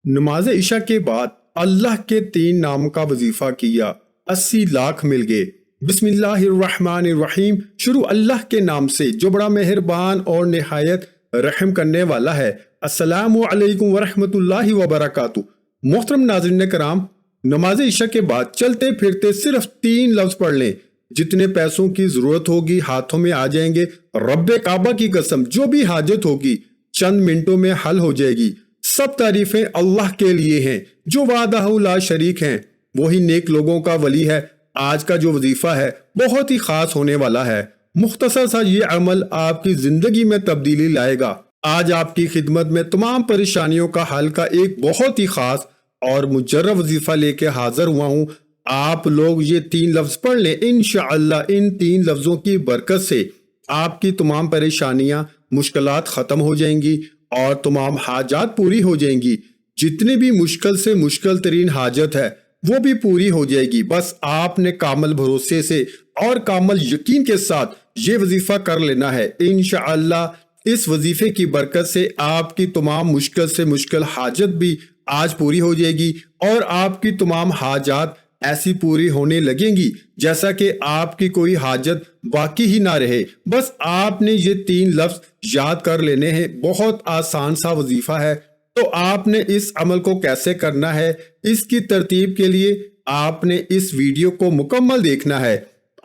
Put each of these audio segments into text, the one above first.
نماز عشاء کے بعد اللہ کے 3 نام کا وظیفہ کیا، 80 لاکھ مل گئے۔ بسم اللہ الرحمن الرحیم، شروع اللہ کے نام سے جو بڑا مہربان اور نہایت رحم کرنے والا ہے۔ السلام علیکم ورحمۃ اللہ وبرکاتہ۔ محترم ناظرین کرام، نماز عشاء کے بعد چلتے پھرتے صرف 3 لفظ پڑھ لیں، جتنے پیسوں کی ضرورت ہوگی ہاتھوں میں آ جائیں گے۔ رب کعبہ کی قسم، جو بھی حاجت ہوگی چند منٹوں میں حل ہو جائے گی۔ سب تعریفیں اللہ کے لیے ہیں جو وحدہ لا شریک ہیں، وہی نیک لوگوں کا ولی ہے۔ آج کا جو وظیفہ ہے بہت ہی خاص ہونے والا ہے۔ مختصر سا یہ عمل آپ کی زندگی میں تبدیلی لائے گا۔ آج آپ کی خدمت میں تمام پریشانیوں کا حل کا ایک بہت ہی خاص اور مجرب وظیفہ لے کے حاضر ہوا ہوں۔ آپ لوگ یہ 3 لفظ پڑھ لیں، انشاءاللہ ان 3 لفظوں کی برکت سے آپ کی تمام پریشانیاں مشکلات ختم ہو جائیں گی اور تمام حاجات پوری ہو جائیں گی۔ جتنی بھی مشکل سے مشکل ترین حاجت ہے وہ بھی پوری ہو جائے گی۔ بس آپ نے کامل بھروسے سے اور کامل یقین کے ساتھ یہ وظیفہ کر لینا ہے۔ انشاءاللہ اس وظیفے کی برکت سے آپ کی تمام مشکل سے مشکل حاجت بھی آج پوری ہو جائے گی اور آپ کی تمام حاجات ایسی پوری ہونے لگیں گی جیسا کہ آپ کی کوئی حاجت باقی ہی نہ رہے۔ بس آپ نے یہ 3 لفظ یاد کر لینے ہیں۔ بہت آسان سا وظیفہ ہے۔ تو آپ نے اس عمل کو کیسے کرنا ہے، اس کی ترتیب کے لیے آپ نے اس ویڈیو کو مکمل دیکھنا ہے۔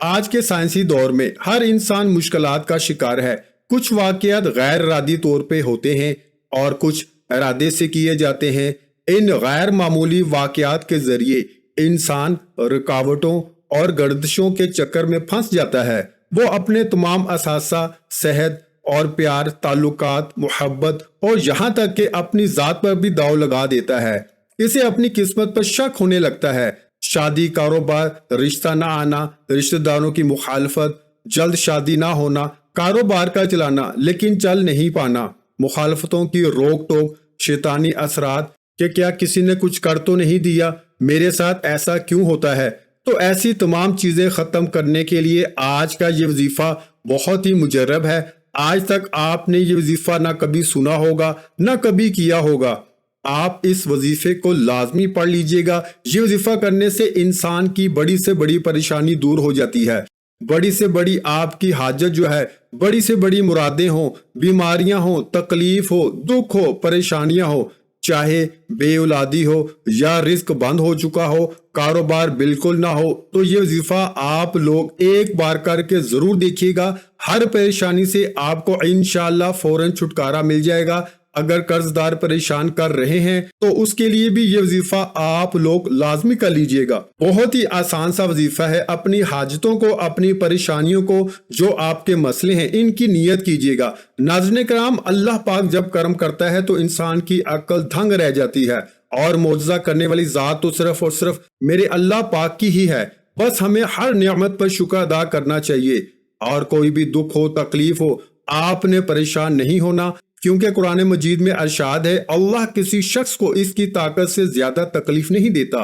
آج کے سائنسی دور میں ہر انسان مشکلات کا شکار ہے۔ کچھ واقعات غیر ارادی طور پہ ہوتے ہیں اور کچھ ارادے سے کیے جاتے ہیں۔ ان غیر معمولی واقعات کے ذریعے انسان رکاوٹوں اور گردشوں کے چکر میں پھنس جاتا ہے۔ وہ اپنے تمام اثاثہ، صحت اور پیار، تعلقات، محبت اور یہاں تک کہ اپنی ذات پر بھی داؤ لگا دیتا ہے۔ اسے اپنی قسمت پر شک ہونے لگتا ہے۔ شادی، کاروبار، رشتہ نہ آنا، رشتہ داروں کی مخالفت، جلد شادی نہ ہونا، کاروبار کا چلانا لیکن چل نہیں پانا، مخالفتوں کی روک ٹوک، شیطانی اثرات کہ کیا کسی نے کچھ کر تو نہیں دیا، میرے ساتھ ایسا کیوں ہوتا ہے۔ تو ایسی تمام چیزیں ختم کرنے کے لیے آج کا یہ وظیفہ بہت ہی مجرب ہے۔ آج تک آپ نے یہ وظیفہ نہ کبھی سنا ہوگا نہ کبھی کیا ہوگا۔ آپ اس وظیفے کو لازمی پڑھ لیجئے گا۔ یہ وظیفہ کرنے سے انسان کی بڑی سے بڑی پریشانی دور ہو جاتی ہے۔ بڑی سے بڑی آپ کی حاجت جو ہے، بڑی سے بڑی مرادیں ہوں، بیماریاں ہوں، تکلیف ہو، دکھ ہو، پریشانیاں ہو، چاہے بے اولادی ہو یا رزق بند ہو چکا ہو، کاروبار بالکل نہ ہو، تو یہ وظیفہ آپ لوگ ایک بار کر کے ضرور دیکھیے گا۔ ہر پریشانی سے آپ کو انشاءاللہ فوراً چھٹکارا مل جائے گا۔ اگر قرض دار پریشان کر رہے ہیں تو اس کے لیے بھی یہ وظیفہ آپ لوگ لازمی کر لیجئے گا۔ بہت ہی آسان سا وظیفہ ہے۔ اپنی حاجتوں کو، اپنی پریشانیوں کو، جو آپ کے مسئلے ہیں، ان کی نیت کیجئے گا۔ ناظرین کرام، اللہ پاک جب کرم کرتا ہے تو انسان کی عقل دھنگ رہ جاتی ہے، اور معجزہ کرنے والی ذات تو صرف اور صرف میرے اللہ پاک کی ہی ہے۔ بس ہمیں ہر نعمت پر شکر ادا کرنا چاہیے، اور کوئی بھی دکھ ہو، تکلیف ہو، آپ نے پریشان نہیں ہونا، کیونکہ قرآن مجید میں ارشاد ہے اللہ کسی شخص کو اس کی طاقت سے زیادہ تکلیف نہیں دیتا۔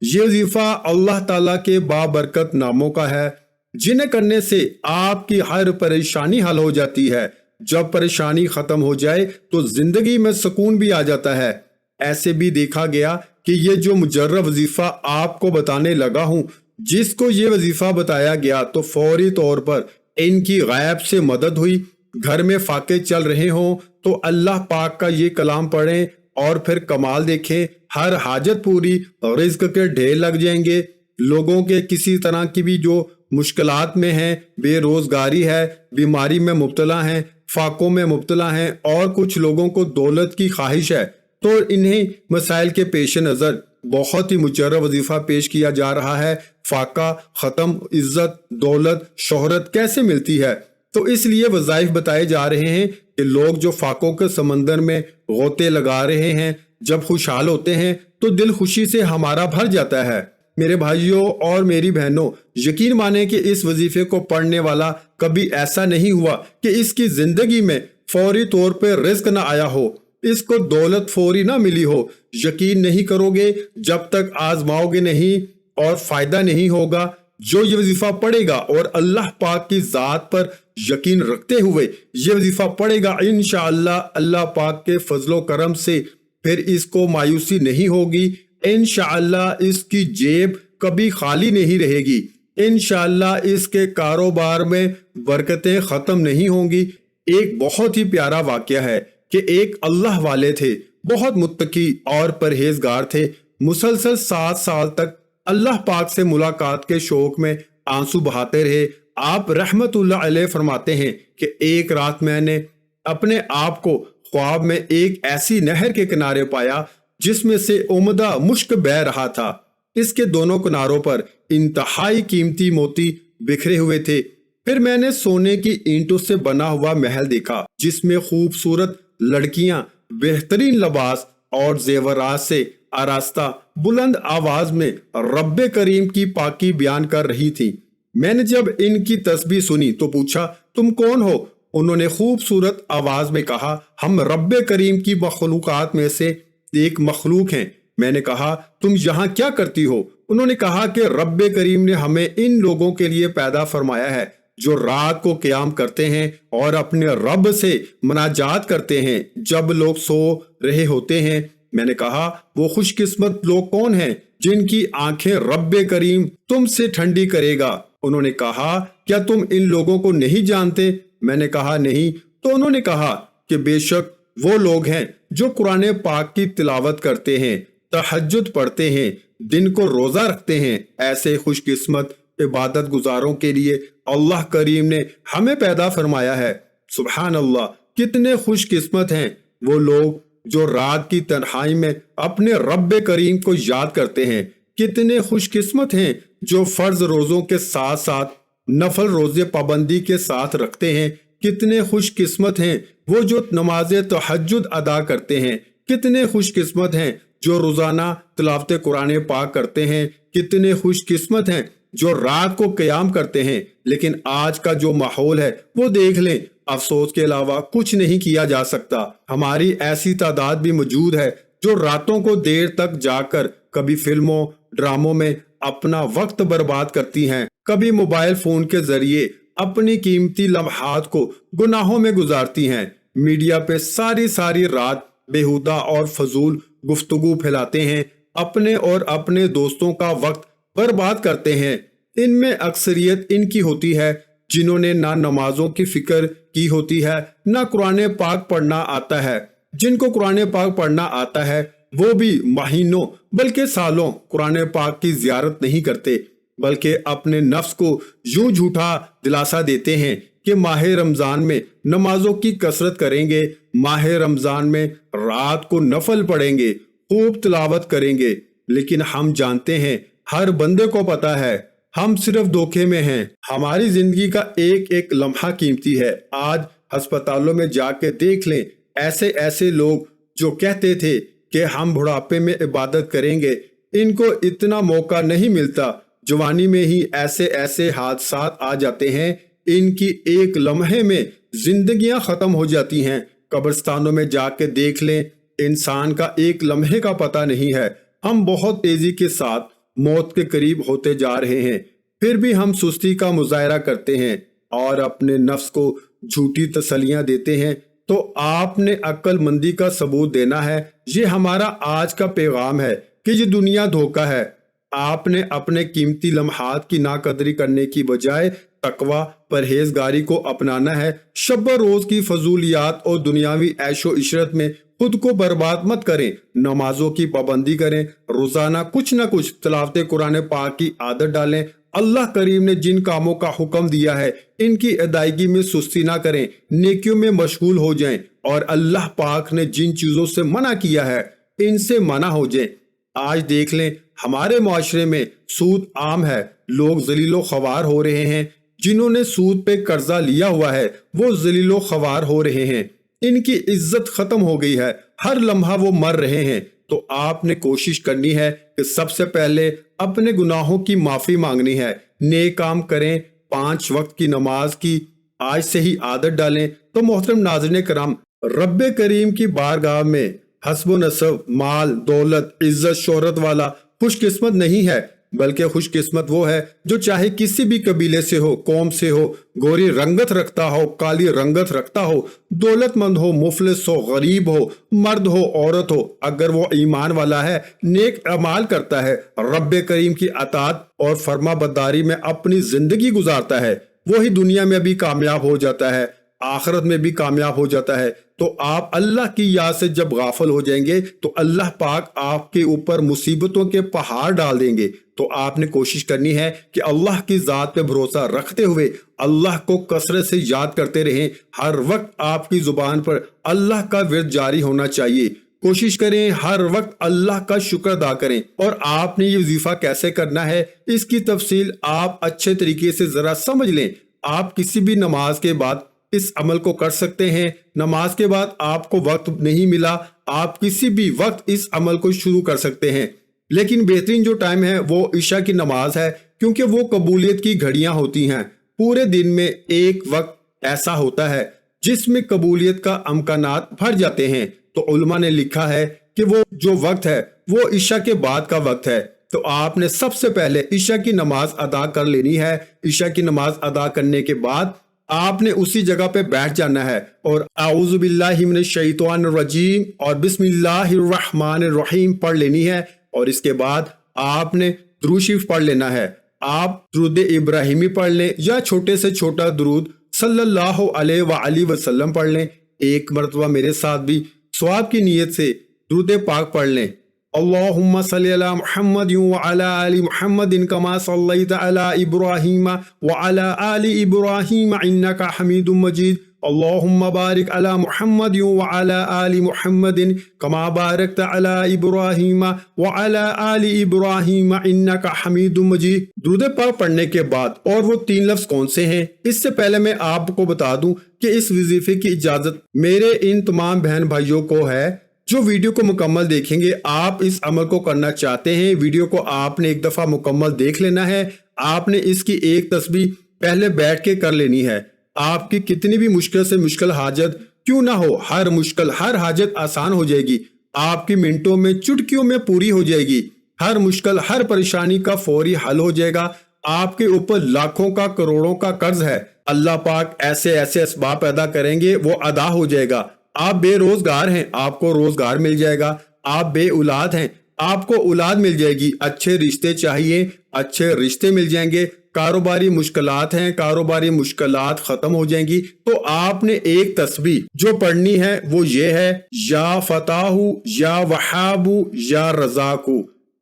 یہ وظیفہ اللہ تعالیٰ کے بابرکت ناموں کا ہے، جنہیں کرنے سے آپ کی ہر پریشانی حل ہو جاتی ہے۔ جب پریشانی ختم ہو جائے تو زندگی میں سکون بھی آ جاتا ہے۔ ایسے بھی دیکھا گیا کہ یہ جو مجرب وظیفہ آپ کو بتانے لگا ہوں، جس کو یہ وظیفہ بتایا گیا تو فوری طور پر ان کی غیب سے مدد ہوئی۔ گھر میں فاقے چل رہے ہوں تو اللہ پاک کا یہ کلام پڑھیں اور پھر کمال دیکھیں، ہر حاجت پوری، رزق کے ڈھیر لگ جائیں گے۔ لوگوں کے کسی طرح کی بھی جو مشکلات میں ہیں، بے روزگاری ہے، بیماری میں مبتلا ہیں، فاقوں میں مبتلا ہیں، اور کچھ لوگوں کو دولت کی خواہش ہے، تو انہیں مسائل کے پیش نظر بہت ہی مجرب وظیفہ پیش کیا جا رہا ہے۔ فاقہ ختم، عزت، دولت، شہرت کیسے ملتی ہے؟ تو اس لیے وظائف بتائے جا رہے ہیں کہ لوگ جو فاقوں کے سمندر میں غوطے لگا رہے ہیں، جب خوشحال ہوتے ہیں تو دل خوشی سے ہمارا بھر جاتا ہے۔ میرے بھائیوں اور میری بہنوں، یقین مانیں کہ اس وظیفے کو پڑھنے والا کبھی ایسا نہیں ہوا کہ اس کی زندگی میں فوری طور پہ رزق نہ آیا ہو، اس کو دولت فوری نہ ملی ہو۔ یقین نہیں کرو گے جب تک آزماؤ گے نہیں اور فائدہ نہیں ہوگا۔ جو یہ وظیفہ پڑھے گا اور اللہ پاک کی ذات پر یقین رکھتے ہوئے یہ وظیفہ پڑھے گا، انشاءاللہ اللہ پاک کے فضل و کرم سے پھر اس کو مایوسی نہیں ہوگی، انشاءاللہ اس کی جیب کبھی خالی نہیں رہے گی، انشاءاللہ اس کے کاروبار میں برکتیں ختم نہیں ہوں گی۔ ایک بہت ہی پیارا واقعہ ہے کہ ایک اللہ والے تھے، بہت متقی اور پرہیزگار تھے، مسلسل 7 سال تک اللہ پاک سے ملاقات کے شوق میں آنسو بہاتے رہے۔ آپ رحمت اللہ علیہ فرماتے ہیں کہ ایک رات میں نے اپنے آپ کو خواب میں ایک ایسی نہر کے کنارے پایا جس میں سے عمدہ مشک بہہ رہا تھا، اس کے دونوں کناروں پر انتہائی قیمتی موتی بکھرے ہوئے تھے۔ پھر میں نے سونے کی اینٹوں سے بنا ہوا محل دیکھا جس میں خوبصورت لڑکیاں بہترین لباس اور زیورات سے آراستہ بلند آواز میں رب کریم کی پاکی بیان کر رہی تھی۔ میں نے جب ان کی تسبیح سنی تو پوچھا، تم کون ہو؟ انہوں نے خوبصورت آواز میں کہا، ہم رب کریم کی مخلوقات میں سے ایک مخلوق ہیں۔ میں نے کہا، تم یہاں کیا کرتی ہو؟ انہوں نے کہا کہ رب کریم نے ہمیں ان لوگوں کے لیے پیدا فرمایا ہے جو رات کو قیام کرتے ہیں اور اپنے رب سے مناجات کرتے ہیں جب لوگ سو رہے ہوتے ہیں۔ میں نے کہا، وہ خوش قسمت لوگ کون ہیں جن کی آنکھیں رب کریم تم سے ٹھنڈی کرے گا؟ انہوں نے کہا، کیا تم ان لوگوں کو نہیں جانتے؟ میں نے کہا، نہیں۔ تو انہوں نے کہا کہ بے شک وہ لوگ ہیں جو قرآن پاک کی تلاوت کرتے ہیں، تہجد پڑھتے ہیں، دن کو روزہ رکھتے ہیں۔ ایسے خوش قسمت عبادت گزاروں کے لیے اللہ کریم نے ہمیں پیدا فرمایا ہے۔ سبحان اللہ، کتنے خوش قسمت ہیں وہ لوگ جو رات کی تنہائی میں اپنے رب کریم کو یاد کرتے ہیں، کتنے خوش قسمت ہیں جو فرض روزوں کے ساتھ ساتھ نفل روزے پابندی کے ساتھ رکھتے ہیں، کتنے خوش قسمت ہیں وہ جو نماز تہجد ادا کرتے ہیں، کتنے خوش قسمت ہیں جو روزانہ تلاوت قرآن پاک کرتے ہیں، کتنے خوش قسمت ہیں جو رات کو قیام کرتے ہیں۔ لیکن آج کا جو ماحول ہے وہ دیکھ لیں، افسوس کے علاوہ کچھ نہیں کیا جا سکتا۔ ہماری ایسی تعداد بھی موجود ہے جو راتوں کو دیر تک جا کر کبھی فلموں ڈراموں میں اپنا وقت برباد کرتی ہیں، کبھی موبائل فون کے ذریعے اپنی قیمتی لمحات کو گناہوں میں گزارتی ہیں، میڈیا پہ ساری رات بےہودہ اور فضول گفتگو پھیلاتے ہیں، اپنے اور اپنے دوستوں کا وقت برباد کرتے ہیں۔ ان میں اکثریت ان کی ہوتی ہے جنہوں نے نہ نمازوں کی فکر کی ہوتی ہے، نہ قرآن پاک پڑھنا آتا ہے۔ جن کو قرآن پاک پڑھنا آتا ہے وہ بھی مہینوں بلکہ سالوں قرآن پاک کی زیارت نہیں کرتے، بلکہ اپنے نفس کو یوں جھوٹا دلاسا دیتے ہیں کہ ماہ رمضان میں نمازوں کی کثرت کریں گے، ماہ رمضان میں رات کو نفل پڑھیں گے، خوب تلاوت کریں گے۔ لیکن ہم جانتے ہیں، ہر بندے کو پتا ہے، ہم صرف دھوکے میں ہیں۔ ہماری زندگی کا ایک ایک لمحہ قیمتی ہے۔ آج ہسپتالوں میں جا کے دیکھ لیں، ایسے لوگ جو کہتے تھے کہ ہم بڑھاپے میں عبادت کریں گے، ان کو اتنا موقع نہیں ملتا، جوانی میں ہی ایسے حادثات آ جاتے ہیں، ان کی ایک لمحے میں زندگیاں ختم ہو جاتی ہیں۔ قبرستانوں میں جا کے دیکھ لیں، انسان کا ایک لمحے کا پتہ نہیں ہے۔ ہم بہت تیزی کے ساتھ موت کے قریب ہوتے جا رہے ہیں، پھر بھی ہم سستی کا مظاہرہ کرتے ہیں اور اپنے نفس کو جھوٹی تسلیاں دیتے ہیں۔ تو آپ نے عقل مندی کا ثبوت دینا ہے۔ یہ ہمارا آج کا پیغام ہے کہ یہ دنیا دھوکہ ہے۔ آپ نے اپنے قیمتی لمحات کی ناقدری کرنے کی بجائے تقوی پرہیزگاری کو اپنانا ہے۔ شب و روز کی فضولیات اور دنیاوی عیش و عشرت میں خود کو برباد مت کریں، نمازوں کی پابندی کریں، روزانہ کچھ نہ کچھ تلاوت قرآن پاک کی عادت ڈالیں۔ اللہ کریم نے جن کاموں کا حکم دیا ہے ان کی ادائیگی میں سستی نہ کریں، نیکیوں میں مشغول ہو جائیں، اور اللہ پاک نے جن چیزوں سے منع کیا ہے ان سے منع ہو جائیں۔ آج دیکھ لیں، ہمارے معاشرے میں سود عام ہے، لوگ ذلیل و خوار ہو رہے ہیں۔ جنہوں نے سود پہ قرضہ لیا ہوا ہے وہ ذلیل و خوار ہو رہے ہیں، ان کی عزت ختم ہو گئی ہے، ہر لمحہ وہ مر رہے ہیں۔ تو آپ نے کوشش کرنی ہے کہ سب سے پہلے اپنے گناہوں کی معافی مانگنی ہے، نیک کام کریں، 5 وقت کی نماز کی آج سے ہی عادت ڈالیں۔ تو محترم ناظرین کرام، رب کریم کی بارگاہ میں حسب و نسب، مال، دولت، عزت، شہرت والا خوش قسمت نہیں ہے بلکہ خوش قسمت وہ ہے جو چاہے کسی بھی قبیلے سے ہو، قوم سے ہو، گوری رنگت رکھتا ہو، کالی رنگت رکھتا ہو، دولت مند ہو، مفلس ہو، غریب ہو، مرد ہو، عورت ہو، اگر وہ ایمان والا ہے، نیک اعمال کرتا ہے، رب کریم کی اطاعت اور فرما برداری میں اپنی زندگی گزارتا ہے، وہی دنیا میں بھی کامیاب ہو جاتا ہے، آخرت میں بھی کامیاب ہو جاتا ہے۔ تو آپ اللہ کی یاد سے جب غافل ہو جائیں گے تو اللہ پاک آپ کے اوپر مصیبتوں کے پہاڑ ڈال دیں گے۔ تو آپ نے کوشش کرنی ہے کہ اللہ کی ذات پہ بھروسہ رکھتے ہوئے اللہ کو کثرت سے یاد کرتے رہیں۔ ہر وقت آپ کی زبان پر اللہ کا ورد جاری ہونا چاہیے۔ کوشش کریں ہر وقت اللہ کا شکر ادا کریں۔ اور آپ نے یہ وظیفہ کیسے کرنا ہے اس کی تفصیل آپ اچھے طریقے سے ذرا سمجھ لیں۔ آپ کسی بھی نماز کے بعد اس عمل کو کر سکتے ہیں۔ نماز کے بعد آپ کو وقت نہیں ملا، آپ کسی بھی وقت اس عمل کو شروع کر سکتے ہیں، لیکن بہترین جو ٹائم ہے وہ عشاء کی نماز ہے، کیونکہ وہ قبولیت کی گھڑیاں ہوتی ہیں۔ پورے دن میں ایک وقت ایسا ہوتا ہے جس میں قبولیت کا امکانات بڑھ جاتے ہیں، تو علماء نے لکھا ہے کہ وہ جو وقت ہے وہ عشاء کے بعد کا وقت ہے۔ تو آپ نے سب سے پہلے عشاء کی نماز ادا کر لینی ہے۔ عشاء کی نماز ادا کرنے کے بعد آپ نے اسی جگہ پہ بیٹھ جانا ہے اور اعوذ باللہ من الشیطان الرجیم اور بسم اللہ الرحمن الرحیم پڑھ لینی ہے، اور اس کے بعد آپ نے درود شریف پڑھ لینا ہے۔ آپ درود ابراہیمی پڑھ لیں یا چھوٹے سے چھوٹا درود صلی اللہ علیہ وآلہ وسلم پڑھ لیں۔ ایک مرتبہ میرے ساتھ بھی ثواب کی نیت سے درود پاک پڑھ لیں۔ اللہم صلی علی محمد وعلی آل محمد کما صلیت علی ابراہیم وعلی آل ابراہیم انک حمید مجید۔ اللہم بارک علی محمد وعلی آل محمد کما بارکت علی ابراہیم وعلی آل ابراہیم انک حمید مجید۔ درود پاک پڑھنے کے بعد اور وہ 3 لفظ کون سے ہیں، اس سے پہلے میں آپ کو بتا دوں کہ اس وظیفے کی اجازت میرے ان تمام بہن بھائیوں کو ہے جو ویڈیو کو مکمل دیکھیں گے۔ آپ اس عمل کو کرنا چاہتے ہیں، ویڈیو کو آپ نے ایک دفعہ مکمل دیکھ لینا ہے۔ آپ نے اس کی ایک تسبیح پہلے بیٹھ کے کر لینی ہے۔ آپ کی کتنی بھی مشکل سے مشکل حاجت کیوں نہ ہو، ہر مشکل ہر حاجت آسان ہو جائے گی، آپ کی منٹوں میں چٹکیوں میں پوری ہو جائے گی۔ ہر مشکل ہر پریشانی کا فوری حل ہو جائے گا۔ آپ کے اوپر لاکھوں کا کروڑوں کا قرض ہے، اللہ پاک ایسے ایسے اسباب پیدا کریں گے وہ ادا ہو جائے گا۔ آپ بے روزگار ہیں، آپ کو روزگار مل جائے گا۔ آپ بے اولاد ہیں، آپ کو اولاد مل جائے گی۔ اچھے رشتے چاہیے، اچھے رشتے مل جائیں گے۔ کاروباری مشکلات ہیں، کاروباری مشکلات ختم ہو جائیں گی۔ تو آپ نے ایک تسبیح جو پڑھنی ہے وہ یہ ہے، یا فتاح یا وہاب یا رزاق،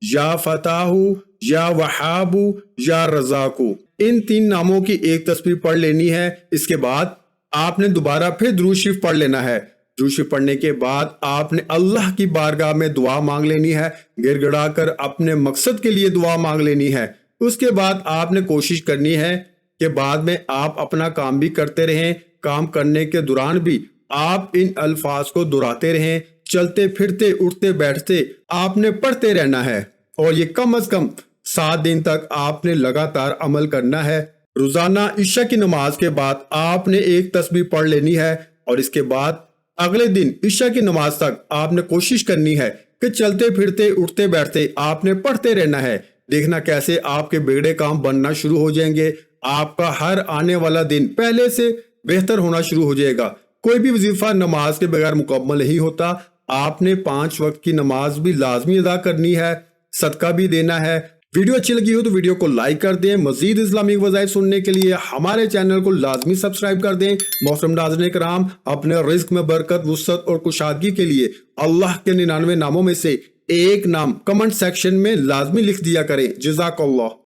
یا فتاح یا وہاب یا رزاق، ان 3 ناموں کی ایک تسبیح پڑھ لینی ہے۔ اس کے بعد آپ نے دوبارہ پھر درود شریف پڑھ لینا ہے۔ درود شریف پڑھنے کے بعد آپ نے اللہ کی بارگاہ میں دعا مانگ لینی ہے، گر گڑا کر اپنے مقصد کے لیے دعا مانگ لینی ہے۔ اس کے بعد آپ نے کوشش کرنی ہے کہ بعد میں آپ اپنا کام بھی کرتے رہیں، کام کرنے کے دوران بھی آپ ان الفاظ کو دہراتے رہیں، چلتے پھرتے اٹھتے بیٹھتے آپ نے پڑھتے رہنا ہے، اور یہ کم از کم 7 دن تک آپ نے لگاتار عمل کرنا ہے۔ روزانہ عشاء کی نماز کے بعد آپ نے ایک تسبیح پڑھ لینی ہے، اور اس کے بعد اگلے دن عشاء کی نماز تک آپ نے کوشش کرنی ہے کہ چلتے پھرتے اٹھتے بیٹھتے آپ نے پڑھتے رہنا ہے۔ دیکھنا کیسے آپ کے بگڑے کام بننا شروع ہو جائیں گے، آپ کا ہر آنے والا دن پہلے سے بہتر ہونا شروع ہو جائے گا۔ کوئی بھی وظیفہ نماز کے بغیر مکمل نہیں ہوتا۔ آپ نے 5 وقت کی نماز بھی لازمی ادا کرنی ہے، صدقہ بھی دینا ہے۔ ویڈیو اچھی لگی ہو تو ویڈیو کو لائک کر دیں۔ مزید اسلامک وظائف سننے کے لیے ہمارے چینل کو لازمی سبسکرائب کر دیں۔ محترم ناظرین کرام، اپنے رزق میں برکت، وسعت اور کشادگی کے لیے اللہ کے 99 ناموں میں سے ایک نام کمنٹ سیکشن میں لازمی لکھ دیا کریں۔ جزاک اللہ۔